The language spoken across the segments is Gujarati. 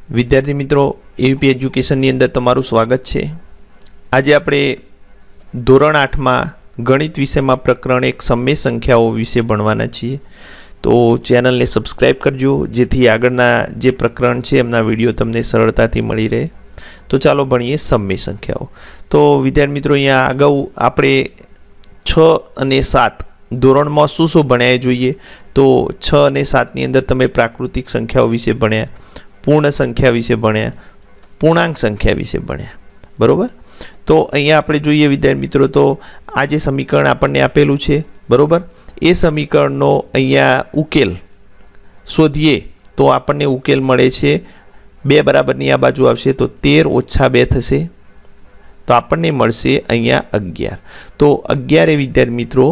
વિદ્યાર્થી મિત્રો, એવીપી એજ્યુકેશનની અંદર તમારું સ્વાગત છે। આજે આપણે ધોરણ 8માં ગણિત વિષયમાં પ્રકરણ 1 સમય સંખ્યાઓ વિશે ભણવાના છીએ। તો ચેનલને સબસ્ક્રાઈબ કરજો જેથી આગળના જે પ્રકરણ છે એમના વિડીયો તમને સરળતાથી મળી રહે। તો ચાલો ભણીએ સમય સંખ્યાઓ। તો વિદ્યાર્થી મિત્રો, અહીંયા અગાઉ આપણે 6 અને 7 ધોરણમાં શું શું ભણ્યા જોઈએ। તો 6 અને 7ની અંદર તમે પ્રાકૃતિક સંખ્યાઓ વિશે ભણ્યા, પૂર્ણ સંખ્યા વિશે ભણ્યા, પૂર્ણાંક સંખ્યા વિશે ભણ્યા, બરોબર। તો અહીંયા આપણે જોઈએ વિદ્યાર્થી મિત્રો, તો આ જે સમીકરણ આપણને આપેલું છે, બરોબર, એ સમીકરણનો અહીંયા ઉકેલ શોધીએ તો આપણને ઉકેલ મળે છે 2 બરાબરની આ બાજુ આવશે તો 13 ઓછા 2 થશે, તો આપણને મળશે અહીંયા 11। તો 11 એ વિદ્યાર્થી મિત્રો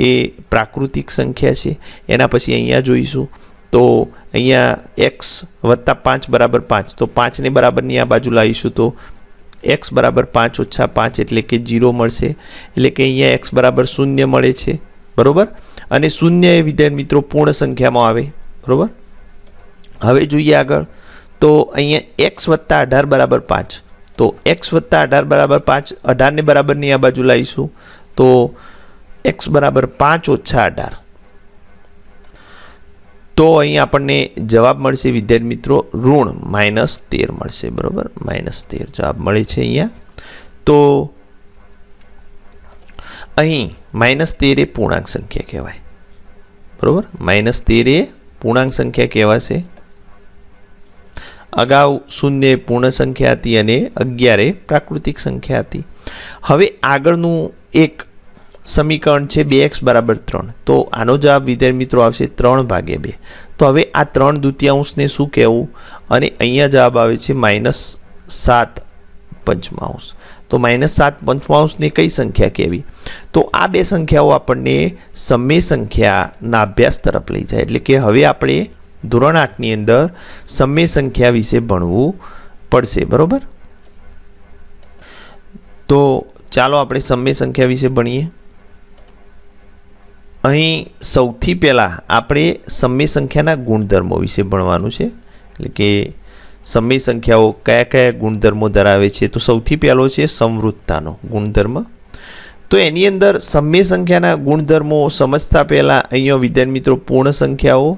એ પ્રાકૃતિક સંખ્યા છે। એના પછી અહીંયા જોઈશું તો અહીંયા x વત્તા 5 બરાબર 5, તો 5 ને બરાબરની આ બાજુ લાવીશું તો x બરાબર 5 ઓછા 5 એટલે કે 0 મળશે, એટલે કે અહીંયા x બરાબર 0 મળે છે, બરોબર। અને 0 એ વિદ્યાર્થી મિત્રો પૂર્ણ સંખ્યામાં આવે, બરોબર। હવે જોઈએ આગળ, તો અહીંયા x વત્તા 18 બરાબર 5, તો x વત્તા 18 બરાબર 5, 18 ને બરાબરની આ બાજુ લાવીશું તો x બરાબર 5 ઓછા 18, તો અહીં આપણને જવાબ મળશે વિદ્યાર્થી મિત્રો ઋણ -13 મળશે, બરોબર, -13 જવાબ મળે છે અહીંયા। તો અહીં -13 એ પૂર્ણાંક સંખ્યા કહેવાય, બરોબર, -13 એ પૂર્ણાંક સંખ્યા કહેવાશે। અગાઉ 0 પૂર્ણ સંખ્યા હતી અને 11 પ્રાકૃતિક સંખ્યા હતી। હવે આગળનું એક સમીકરણ છે 2x બરાબર 3, તો આનો જવાબ વિદ્યાર્થી મિત્રો આવશે 3/2। તો હવે આ 3 દૂતીયાંશને શું કહેવું, અને અહીંયા જવાબ આવે છે -7/5। તો -7/5ને કઈ સંખ્યા કહેવી, તો આ બે સંખ્યાઓ આપણને સમય સંખ્યાના અભ્યાસ તરફ લઈ જાય, એટલે કે હવે આપણે ધોરણ 8ની અંદર સમય સંખ્યા વિશે ભણવું પડશે, બરોબર। તો ચાલો આપણે સમય સંખ્યા વિશે ભણીએ। અહીં સૌથી પહેલાં આપણે સમય સંખ્યાના ગુણધર્મો વિશે ભણવાનું છે, એટલે કે સમય સંખ્યાઓ કયા કયા ગુણધર્મો ધરાવે છે। તો સૌથી પહેલો છે સમવૃત્તાનો ગુણધર્મ। તો એની અંદર સમય સંખ્યાના ગુણધર્મો સમજતા પહેલાં અહીંયા વિદ્યાર્થી મિત્રો પૂર્ણ સંખ્યાઓ,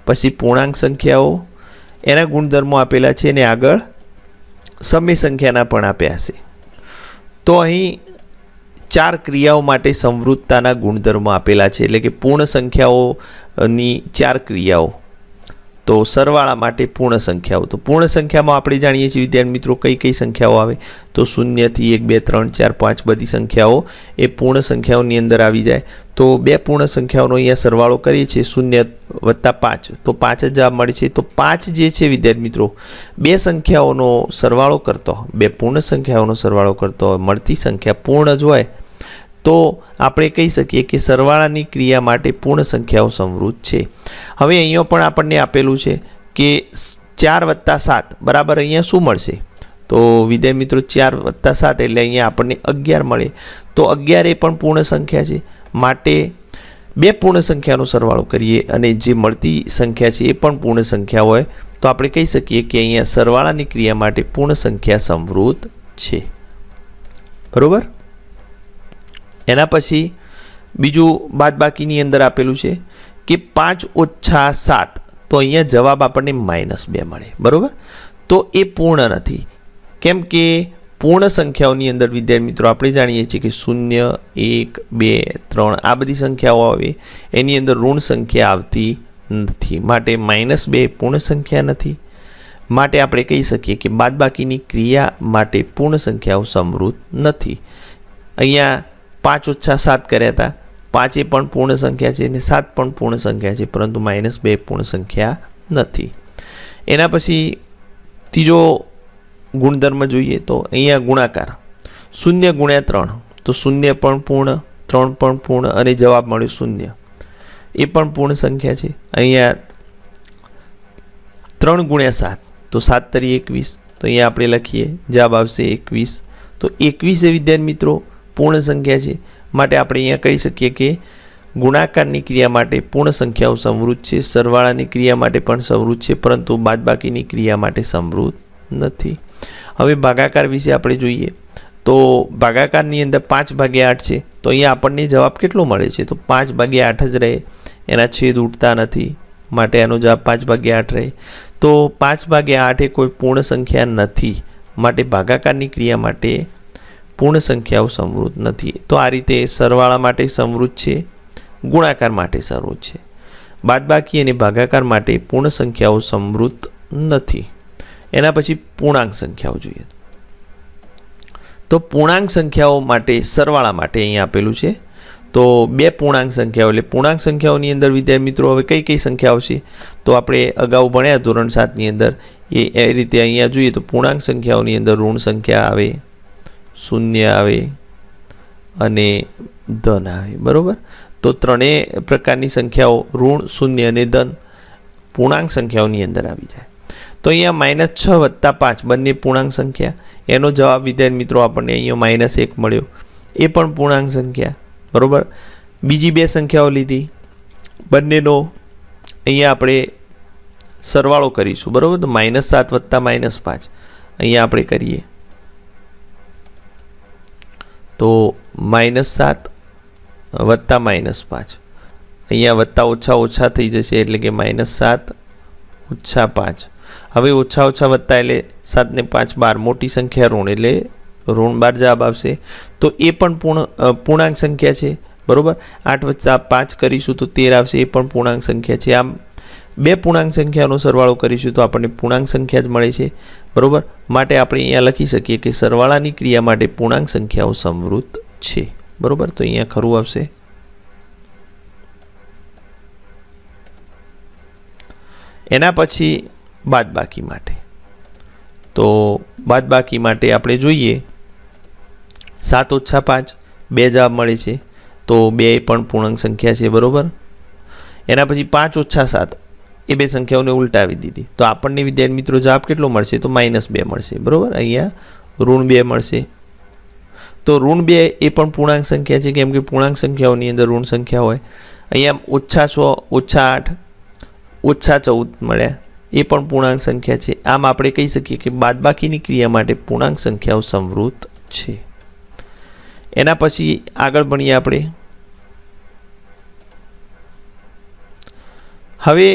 પછી પૂર્ણાંક સંખ્યાઓ એના ગુણધર્મો આપેલા છે, અને આગળ સમય સંખ્યાના પણ આપ્યા છે। તો અહીં 4 ક્રિયાઓ માટે સમવૃત્તાના ગુણધર્મો આપેલા છે, એટલે કે પૂર્ણ સંખ્યાઓની 4 ક્રિયાઓ। તો સરવાળા માટે પૂર્ણ સંખ્યાઓ, તો પૂર્ણ સંખ્યામાં આપણે જાણીએ છીએ વિદ્યાર્થી મિત્રો કઈ કઈ સંખ્યાઓ આવે, તો 0 થી 1 2 3 4 5 બધી સંખ્યાઓ એ પૂર્ણ સંખ્યાઓની અંદર આવી જાય। તો 2 પૂર્ણ સંખ્યાઓનો અહીંયા સરવાળો કરીએ છીએ 0 વત્તા 5, તો 5 જ જવાબ મળે છે। તો 5 જે છે વિદ્યાર્થી મિત્રો 2 સંખ્યાઓનો સરવાળો કરતો, 2 પૂર્ણ સંખ્યાઓનો સરવાળો કરતો મળતી સંખ્યા પૂર્ણ જ હોય તો આપણે કહી શકીએ કે સરવાળાની ક્રિયા માટે પૂર્ણ સંખ્યાઓ સમવૃત્ત છે। હવે અહીંયા પણ આપણને આપેલું છે કે 4 વત્તા 7 બરાબર અહીંયા શું મળશે, તો વિદ્યાર્થી મિત્રો 4 વત્તા 7 એટલે અહીંયા આપણને 11 મળે। તો 11 એ પણ પૂર્ણ સંખ્યા છે, માટે 2 પૂર્ણ સંખ્યાનો સરવાળો કરીએ અને જે મળતી સંખ્યા છે એ પણ પૂર્ણ સંખ્યા હોય તો આપણે કહી શકીએ કે અહીંયા સરવાળાની ક્રિયા માટે પૂર્ણ સંખ્યા સમવૃત્ત છે, બરોબર। એના પછી બીજું બાદબાકીની અંદર આપેલું છે કે 5 ઓછા 7, તો અહીંયા જવાબ આપણને -2 મળે, બરોબર। તો એ પૂર્ણ નથી, કેમ કે પૂર્ણ સંખ્યાઓની અંદર વિદ્યાર્થી મિત્રો આપણે જાણીએ છીએ કે 0 1 2 3 આ બધી સંખ્યાઓ આવે એની અંદર ઋણ સંખ્યા આવતી નથી, માટે -2 પૂર્ણ સંખ્યા નથી, માટે આપણે કહી શકીએ કે બાદબાકીની ક્રિયા માટે પૂર્ણ સંખ્યાઓ સમવૃત્ત નથી। અહીંયા 5 ઓછા 7 કર્યા હતા, 5 એ પણ પૂર્ણ સંખ્યા છે અને 7 પણ પૂર્ણ સંખ્યા છે, પરંતુ -2 પૂર્ણ સંખ્યા નથી। એના પછી ત્રીજો ગુણધર્મ જોઈએ તો અહીંયા ગુણાકાર 0 ગુણ્યા 3, તો 0 પણ પૂર્ણ, 3 પણ પૂર્ણ અને જવાબ મળ્યો 0, એ પણ પૂર્ણ સંખ્યા છે। અહીંયા 3 ગુણ્યા 7, તો 7 તરી 21, તો અહીંયા આપણે લખીએ જવાબ આવશે 21। તો 21 એ વિદ્યાર્થી મિત્રો પૂર્ણ સંખ્યા છે, માટે આપણે અહીંયા કહી શકીએ કે ગુણાકારની ક્રિયા માટે પૂર્ણ સંખ્યાઓ સમૃદ્ધ છે, સરવાળાની ક્રિયા માટે પણ સમૃદ્ધ છે, પરંતુ બાદબાકીની ક્રિયા માટે સમૃદ્ધ નથી. હવે ભાગાકાર વિશે આપણે જોઈએ તો ભાગાકારની અંદર 5/8 છે, તો અહીંયા આપણને જવાબ કેટલો મળે છે? તો 5/8 જ રહે, એના છેદ ઉડતા નથી, માટે આનો જવાબ 5/8 રહે. તો 5/8 એ કોઈ પૂર્ણ સંખ્યા નથી, માટે ભાગાકારની ક્રિયા માટે પૂર્ણ સંખ્યાઓ સમૃદ્ધ નથી. તો આ રીતે સરવાળા માટે સમૃદ્ધ છે, ગુણાકાર માટે સમૃદ્ધ છે, બાદબાકી અને ભાગાકાર માટે પૂર્ણ સંખ્યાઓ સમૃદ્ધ નથી. એના પછી પૂર્ણાંક સંખ્યાઓ જોઈએ તો પૂર્ણાંક સંખ્યાઓ માટે સરવાળા માટે અહીંયા આપેલું છે. તો 2 પૂર્ણાંક સંખ્યાઓ, એટલે પૂર્ણાંક સંખ્યાઓની અંદર વિદ્યાર્થી મિત્રો હવે કઈ કઈ સંખ્યાઓ છે? તો આપણે અગાઉ ભણ્યા ધોરણ 7ની અંદર એ રીતે અહીંયા જોઈએ તો પૂર્ણાંક સંખ્યાઓની અંદર ઋણ સંખ્યા આવે, શૂન્ય આવે અને ધન આવે. બરાબર, તો ત્રણેય પ્રકારની સંખ્યાઓ ઋણ, શૂન્ય અને ધન પૂર્ણાંક સંખ્યાઓની અંદર આવી જાય. તો અહીંયા -6 + 5 બંને પૂર્ણાંક સંખ્યા, એનો જવાબ વિદ્યાર્થી મિત્રો આપણને અહીંયા -1 મળ્યો, એ પણ પૂર્ણાંક સંખ્યા. બરાબર, બીજી 2 સંખ્યાઓ લીધી, બંનેનો અહીંયા આપણે સરવાળો કરીશું. બરાબર, તો -7 + -5 અહીંયા આપણે કરીએ તો -7 + -5 અહીંયા વત્તા ઓછા ઓછા થઈ જશે, એટલે કે -7 - 5. હવે ઓછા ઓછા વત્તા એટલે 7 ને 5 12, મોટી સંખ્યા ઋણ એટલે ઋણ 12 જવાબ આવશે. તો એ પણ પૂર્ણાંક સંખ્યા છે. બરાબર, 8 + 5 કરીશું તો 13 આવશે, એ પણ પૂર્ણાંક સંખ્યા છે. આમ 2 પૂર્ણાંક સંખ્યાનો સરવાળો કરીશું તો આપણને પૂર્ણાંક સંખ્યા જ મળે છે. બરાબર, માટે આપણે અહીંયા લખી શકીએ કે સરવાળાની ક્રિયા માટે પૂર્ણાંક સંખ્યાઓ સમૃદ્ધ છે. બરાબર, તો અહીંયા ખરું આવશે. એના પછી બાદબાકી માટે, તો બાદબાકી માટે આપણે જોઈએ 7 - 5 2 જવાબ મળે છે, તો 2 પણ પૂર્ણાંક સંખ્યા છે. બરાબર, એના પછી 5 - 7 એ 2 સંખ્યાઓને ઉલટાવી દીધી, તો આપણને વિદ્યાર્થી મિત્રો જવાબ કેટલો મળશે? તો -2 મળશે. બરાબર, અહીંયા ઋણ 2 મળશે. તો ઋણ 2 એ પણ પૂર્ણાંક સંખ્યા છે, કેમ કે પૂર્ણાંક સંખ્યાઓની અંદર ઋણ સંખ્યા હોય. અહીંયા -6 - 8 -14 મળ્યા, એ પણ પૂર્ણાંક સંખ્યા છે. આમ આપણે કહી શકીએ કે બાદબાકીની ક્રિયા માટે પૂર્ણાંક સંખ્યાઓ સમૃદ્ધ છે. એના પછી આગળ ભણીએ આપણે. હવે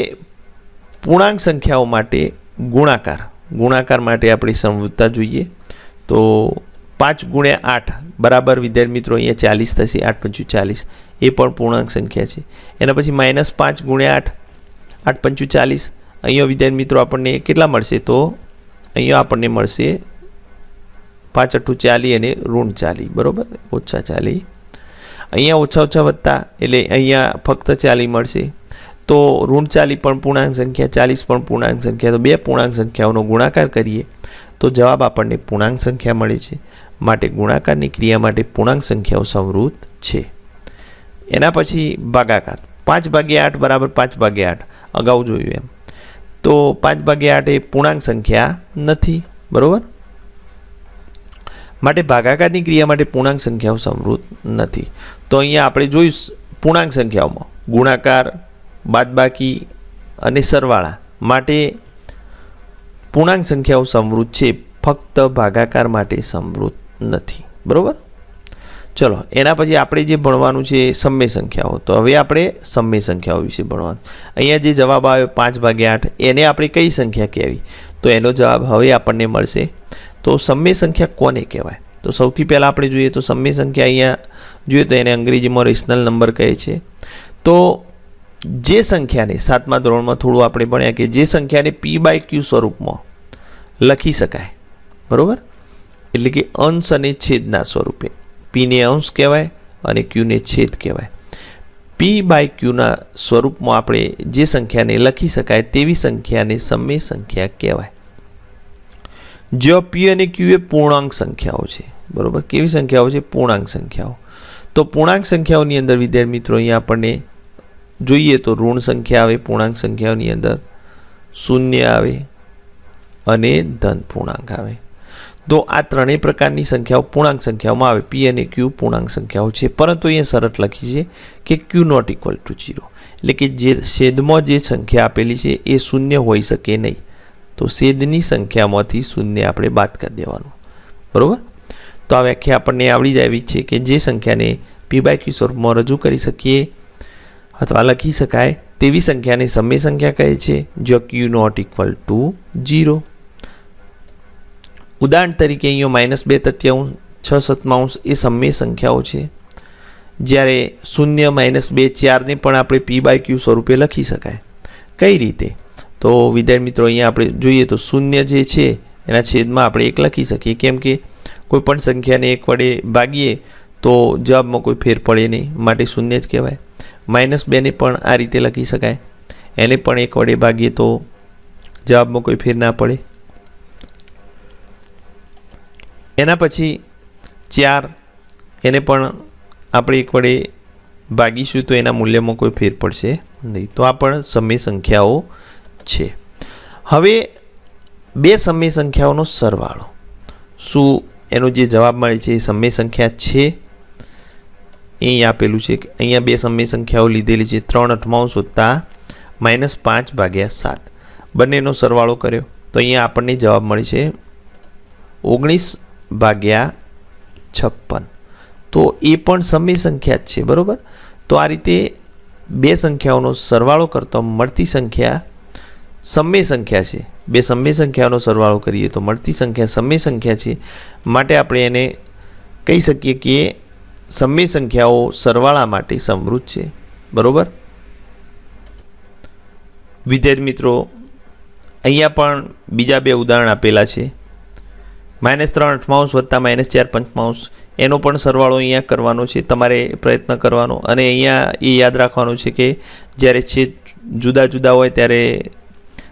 પૂર્ણાંક સંખ્યાઓ માટે ગુણાકાર માટે આપણે સમૃદ્ધતા જોઈએ. તો 5 × 8 બરાબર વિદ્યાર્થી મિત્રો અહીંયા 40 થશે, 8 × 40, એ પણ પૂર્ણાંક સંખ્યા છે. એના પછી -5 × 8 8 × 40, અહીંયા વિદ્યાર્થી મિત્રો આપણને કેટલા મળશે? તો અહીંયા આપણને મળશે 5 × 8 = 40 અને ઋણ 40. બરાબર, ઓછા 40. અહીંયા ઓછા ઓછા વત્તા એટલે અહીંયા ફક્ત 40 મળશે. તો ઋણ 40 પણ પૂર્ણાંક સંખ્યા, 40 પણ પૂર્ણાંક સંખ્યા. તો 2 પૂર્ણાંક સંખ્યાઓનો ગુણાકાર કરીએ તો જવાબ આપણને પૂર્ણાંક સંખ્યા મળે છે. માટે ગુણાકારની ક્રિયા માટે પૂર્ણાંક સંખ્યાઓ સમૃદ્ધ છે. એના પછી ભાગાકાર 5/8 બરાબર 5/8 અગાઉ જોયું એમ. તો 5/8 એ પૂર્ણાંક સંખ્યા નથી. બરાબર, માટે ભાગાકારની ક્રિયા માટે પૂર્ણાંક સંખ્યાઓ સમૃદ્ધ નથી. તો અહીંયા આપણે જોયું પૂર્ણાંક સંખ્યાઓમાં ગુણાકાર, બાદબાકી અને સરવાળા માટે પૂર્ણાંક સંખ્યાઓ સમૃદ્ધ છે, ફક્ત ભાગાકાર માટે સમૃદ્ધ નથી. બરાબર, ચલો એના પછી આપણે જે ભણવાનું છે સમય સંખ્યાઓ. તો હવે આપણે સમય સંખ્યાઓ વિશે ભણવાનું. અહીંયા જે જવાબ આવ્યો 5/8 એને આપણે કઈ સંખ્યા કહેવી? તો એનો જવાબ હવે આપણને મળશે. તો સમય સંખ્યા કોને કહેવાય? તો સૌથી પહેલાં આપણે જોઈએ તો સમય સંખ્યા અહીંયા જોઈએ તો એને અંગ્રેજીમાં રેશનલ નંબર કહે છે. તો જે સંખ્યાને 7મા ધોરણમાં થોડું આપણે ભણ્યા કે જે સંખ્યાને p/q સ્વરૂપમાં લખી શકાય. બરાબર, એટલે કે અંશ અને છેદના સ્વરૂપે. પીને અંશ કહેવાય અને ક્યુને છેદ કહેવાય. p/qના સ્વરૂપમાં આપણે જે સંખ્યાને લખી શકાય તેવી સંખ્યાને સમય સંખ્યા કહેવાય. જ્યાં p અને q એ પૂર્ણાંક સંખ્યાઓ છે. બરાબર, કેવી સંખ્યાઓ છે? પૂર્ણાંક સંખ્યાઓ. તો પૂર્ણાંક સંખ્યાઓની અંદર વિદ્યાર્થી મિત્રો અહીંયા આપણને જોઈએ તો ઋણ સંખ્યા આવે પૂર્ણાંક સંખ્યાઓની અંદર, શૂન્ય આવે અને ધન પૂર્ણાંક આવે. તો આ ત્રણેય પ્રકારની સંખ્યાઓ પૂર્ણાંક સંખ્યાઓમાં આવે. પી અને ક્યુ પૂર્ણાંક સંખ્યાઓ છે, પરંતુ અહીંયા શરત લખી છે કે ક્યુ નોટ ઇક્વલ ટુ 0, એટલે કે જે છેદમાં જે સંખ્યા આપેલી છે એ શૂન્ય હોઈ શકે નહીં. તો છેદની સંખ્યામાંથી શૂન્ય આપણે બાદ કરી દેવાનું. બરાબર. તો આ વ્યાખ્યા આપણને આવડી જાય એવી છે કે જે સંખ્યાને પી બાય ક્યુ સ્વરૂપમાં રજૂ કરી શકીએ અથવા લખી શકાય તેવી સંખ્યાને સમય સંખ્યા કહે છે, જો ક્યુ નોટ ઇક્વલ ટુ 0. ઉદાહરણ તરીકે અહીંયા -2/3, 6/7 એ સમય સંખ્યાઓ છે, જ્યારે 0, -2, 4ને પણ આપણે પી બાય ક્યુ સ્વરૂપે લખી શકાય. કઈ રીતે? તો વિદ્યાર્થી મિત્રો અહીંયા આપણે જોઈએ તો 0 જે છે એના છેદમાં આપણે 1 લખી શકીએ, કેમ કે કોઈ પણ સંખ્યાને 1 વડે ભાગીએ તો જવાબમાં કોઈ ફેર પડે નહીં, માટે 0 જ કહેવાય. -2ને પણ આ રીતે લખી શકાય, એને પણ 1 વડે ભાગીએ તો જવાબમાં કોઈ ફેર ના પડે. એના પછી 4, એને પણ આપણે 1 વડે ભાગીશું તો એના મૂલ્યમાં કોઈ ફેર પડશે નહીં. તો આ પણ સમય સંખ્યાઓ છે. હવે બે સમય સંખ્યાઓનો સરવાળો, શું એનો જે જવાબ મળે છે એ સમય સંખ્યા છે? અહીં આપેલું છે કે અહીંયા બે સમય સંખ્યાઓ લીધેલી છે, 3/8 વત્તા -5/7, બંનેનો સરવાળો કર્યો તો અહીંયા આપણને જવાબ મળે છે 19/56. તો એ પણ સમય સંખ્યા જ છે. બરાબર. તો આ રીતે બે સંખ્યાઓનો સરવાળો કરતો મળતી સંખ્યા સમય સંખ્યા છે. બે સમય સંખ્યાઓનો સરવાળો કરીએ તો મળતી સંખ્યા સમય સંખ્યા છે, માટે આપણે એને કહી શકીએ કે સમય સંખ્યાઓ સરવાળા માટે સમૃદ્ધ છે. બરાબર. વિદ્યાર્થી મિત્રો, અહીંયા પણ બીજા બે ઉદાહરણ આપેલા છે. -3/8 વત્તા -4/5, એનો પણ સરવાળો અહીંયા કરવાનો છે, તમારે પ્રયત્ન કરવાનો. અને અહીંયા એ યાદ રાખવાનું છે કે જ્યારે છેદ જુદા જુદા હોય ત્યારે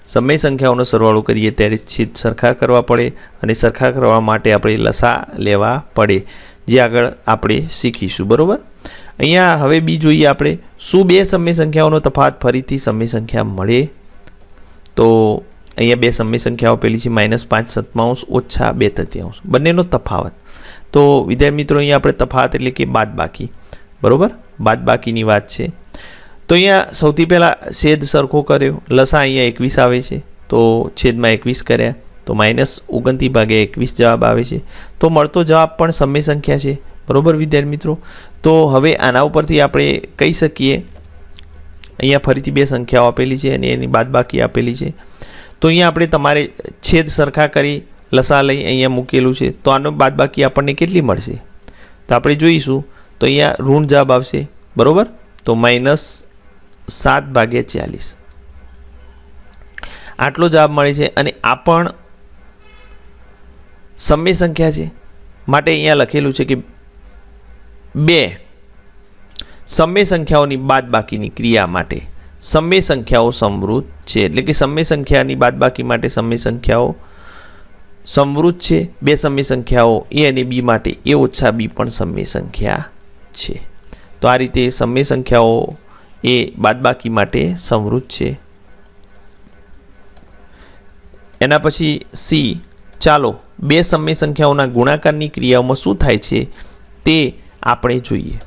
સમય સંખ્યાઓનો સરવાળો કરીએ ત્યારે છેદ સરખા કરવા પડે, અને સરખા કરવા માટે આપણે લસા લેવા પડે, જે આગળ આપણે શીખીશું. બરાબર. અહીંયા હવે બી જોઈએ આપણે, શું બે સમય સંખ્યાઓનો તફાવત ફરીથી સમય સંખ્યા મળે? તો અહીંયા બે સમય સંખ્યાઓ પેલી છે -5/7 ઓછા 2/3, બંનેનો તફાવત. તો વિદ્યાર્થી મિત્રો, અહીંયા આપણે તફાવત એટલે કે બાદબાકી. બરાબર. બાદબાકીની વાત છે. તો અહીંયા સૌથી પહેલાં છેદ સરખો કર્યો, લસા અહીંયા 21 આવે છે, તો છેદમાં 21 કર્યા તો -29/21 જવાબ આવે છે. તો મળતો જવાબ પણ સમય સંખ્યા છે. બરાબર વિદ્યાર્થી મિત્રો. તો હવે આના ઉપરથી આપણે કહી શકીએ, અહીંયા ફરીથી બે સંખ્યાઓ આપેલી છે અને એની બાદબાકી આપેલી છે. તો અહીંયા આપણે તમારે છેદ સરખા કરી લસા લઈ અહીંયા મૂકેલું છે, તો આનો બાદબાકી આપણને કેટલી મળશે? તો આપણે જોઈશું. તો અહીંયા ઋણ જવાબ આવશે. બરાબર. તો -7/40 આટલો જવાબ મળે છે. અને આ પણ સમય સંખ્યા છે, માટે અહીંયા લખેલું છે કે બે સમય સંખ્યાઓની બાદબાકીની ક્રિયા માટે સમય સંખ્યાઓ સમૃદ્ધ છે. એટલે કે સમય સંખ્યાની બાદબાકી માટે સમય સંખ્યાઓ સમૃદ્ધ છે. બે સમય સંખ્યાઓ એ અને બી માટે એ ઓછા બી પણ સમય સંખ્યા છે. તો આ રીતે સમય સંખ્યાઓ એ બાદબાકી માટે સમૃદ્ધ છે. એના પછી સી, ચાલો બે સમય સંખ્યાઓના ગુણાકારની ક્રિયાઓમાં શું થાય છે તે આપણે જોઈએ.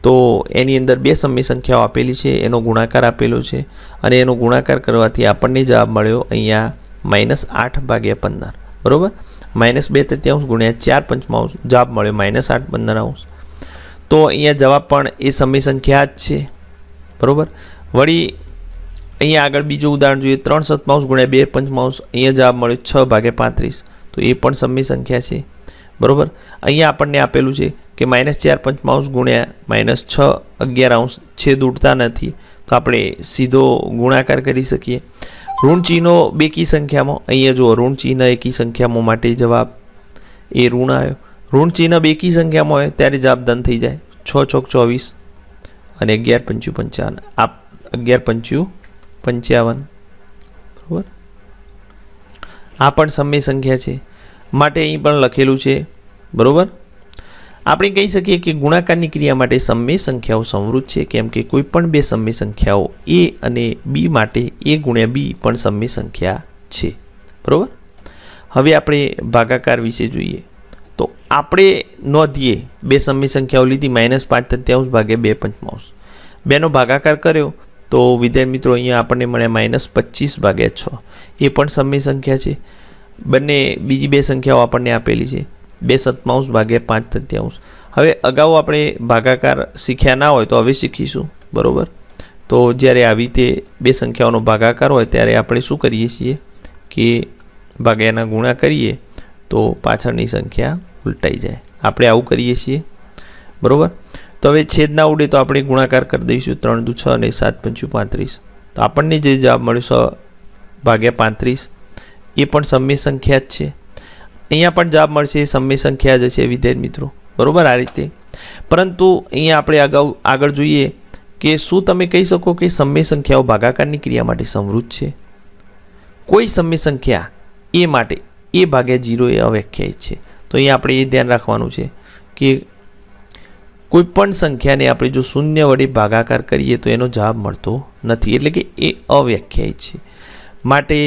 તો એની અંદર બે સમય સંખ્યાઓ આપેલી છે, એનો ગુણાકાર આપેલો છે, અને એનો ગુણાકાર કરવાથી આપણને જવાબ મળ્યો અહીંયા -8/15. બરાબર. -2/3 ગુણ્યા 4/5 જવાબ મળ્યો -8/15. તો અહીંયા જવાબ પણ એ સમય સંખ્યા જ છે. બરાબર. વળી અહીંયા આગળ બીજું ઉદાહરણ જોઈએ, 3/7 ગુણ્યા 2/5, અહીંયા જવાબ મળ્યો 6/35. તો એ પણ સમય સંખ્યા છે. બરાબર. અહીંયા આપણને આપેલું છે કે -4/5 ગુણ્યા -6/11 છેદ ઉડતા નથી, તો આપણે સીધો ગુણાકાર કરી શકીએ. ઋણ ચિહ્નો બેકી સંખ્યામાં, અહીંયા જુઓ ઋણ ચિહ્ન એકી સંખ્યામાં માટે જવાબ એ ઋણ આવ્યો. ઋણ ચિહ્ન બેકી સંખ્યામાં હોય ત્યારે જવાબ ધન થઈ જાય. 6 × 24 અને 11 × 55, આપ 11 × 55. બરાબર. આ પણ સમય સંખ્યા છે, માટે અહીં પણ લખેલું છે. બરાબર. આપણે કહી શકીએ કે ગુણાકારની ક્રિયા માટે સમય સંખ્યાઓ સમૃદ્ધ છે, કેમ કે કોઈ પણ બે સમય સંખ્યાઓ એ અને બી માટે a ગુણ્યા બી પણ સમય સંખ્યા છે. બરાબર. હવે આપણે ભાગાકાર વિશે જોઈએ તો આપણે નોંધીએ બે સમય સંખ્યાઓ લીધી -5/3 ભાગ્યા 2/5. બેનો ભાગાકાર કર્યો તો વિદ્યાર્થી મિત્રો અહીંયા આપણને મળ્યા -25/6. એ પણ સમય સંખ્યા છે. બંને બીજી બે સંખ્યાઓ આપણને આપેલી છે 2/7 ભાગ્યા 5/3. હવે અગાઉ આપણે ભાગાકાર શીખ્યા ના હોય તો હવે શીખીશું, બરાબર. તો જ્યારે આવી રીતે બે સંખ્યાઓનો ભાગાકાર હોય ત્યારે આપણે શું કરીએ છીએ કે ભાગ્યાના ગુણા કરીએ તો પાછળની સંખ્યા ઉલટાઈ જાય. આપણે આવું કરીએ છીએ, બરાબર. તો હવે છેદ ના ઉડે તો આપણે ગુણાકાર કરી દઈશું 3 દુ 6 અને 7 પંચું 35. તો આપણને જે જવાબ મળ્યો 100/35 એ પણ સમય સંખ્યા જ છે. અહીંયા પણ જવાબ મળશે એ સમય સંખ્યા જ છે વિદ્યાર્થી મિત્રો, બરાબર. આ રીતે પરંતુ અહીંયા આપણે આગળ જોઈએ કે શું તમે કહી શકો કે સમય સંખ્યાઓ ભાગાકારની ક્રિયા માટે સમૃદ્ધ છે? કોઈ સમય સંખ્યા એ માટે a ભાગ્યા 0 એ અવ્યાખ્યાયિત છે. તો અહીંયા આપણે એ ધ્યાન રાખવાનું છે કે કોઈ પણ સંખ્યાને આપણે જો શૂન્ય વડે ભાગાકાર કરીએ તો એનો જવાબ મળતો નથી, એટલે કે એ અવ્યાખ્યાયિત છે. માટે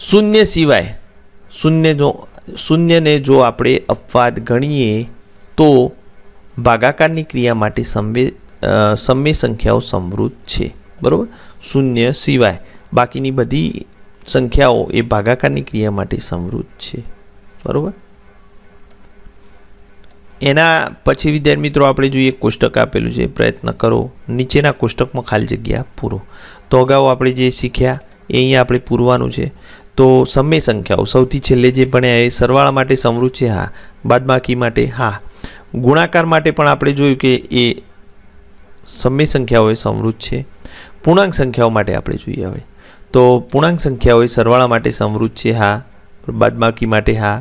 શૂન્ય સિવાય શૂન્યને જો આપણે અપવાદ ગણીએ તો ભાગાકારની ક્રિયા માટે સમય સંખ્યાઓ સમૃદ્ધ છે, બરાબર. શૂન્ય સિવાય બાકીની બધી સંખ્યાઓ એ ભાગાકારની ક્રિયા માટે સમૃદ્ધ છે, બરાબર. એના પછી વિદ્યાર્થી મિત્રો આપણે જોઈએ કોષ્ટક આપેલું છે, પ્રયત્ન કરો નીચેના કોષ્ટકમાં ખાલી જગ્યા પૂરો. તો અગાઉ આપણે જે શીખ્યા એ અહીંયા આપણે પૂરવાનું છે. તો સમય સંખ્યાઓ સૌથી છેલ્લે જે ભણ્યા એ સરવાળા માટે સમૃદ્ધ છે, હા. બાદબાકી માટે હા. ગુણાકાર માટે પણ આપણે જોયું કે એ સમય સંખ્યાઓ એ સમૃદ્ધ છે. પૂર્ણાંક સંખ્યાઓ માટે આપણે જોઈએ હવે તો પૂર્ણાંક સંખ્યાઓ એ સરવાળા માટે સમૃદ્ધ છે, હા. બાદબાકી માટે હા.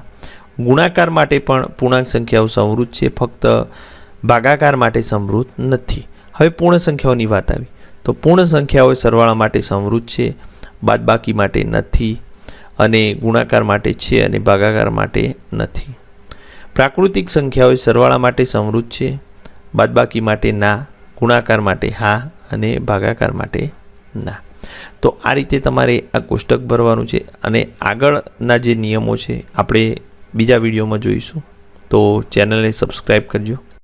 ગુણાકાર માટે પણ પૂર્ણાંક સંખ્યાઓ સમૃદ્ધ છે, ફક્ત ભાગાકાર માટે સમૃદ્ધ નથી. હવે પૂર્ણ સંખ્યાઓની વાત આવી તો પૂર્ણ સંખ્યાઓ સરવાળા માટે સમૃદ્ધ છે, બાદબાકી માટે નથી, અને ગુણાકાર માટે છે અને ભાગાકાર માટે નથી. પ્રાકૃતિક સંખ્યાઓ સરવાળા માટે સમૃદ્ધ છે, બાદબાકી માટે ના, ગુણાકાર માટે હા અને ભાગાકાર માટે ના. તો આ રીતે તમારે આ કોષ્ટક ભરવાનું છે અને આગળના જે નિયમો છે આપણે બીજા વિડીયોમાં જોઈશું. તો ચેનલને સબસ્ક્રાઈબ કરજો.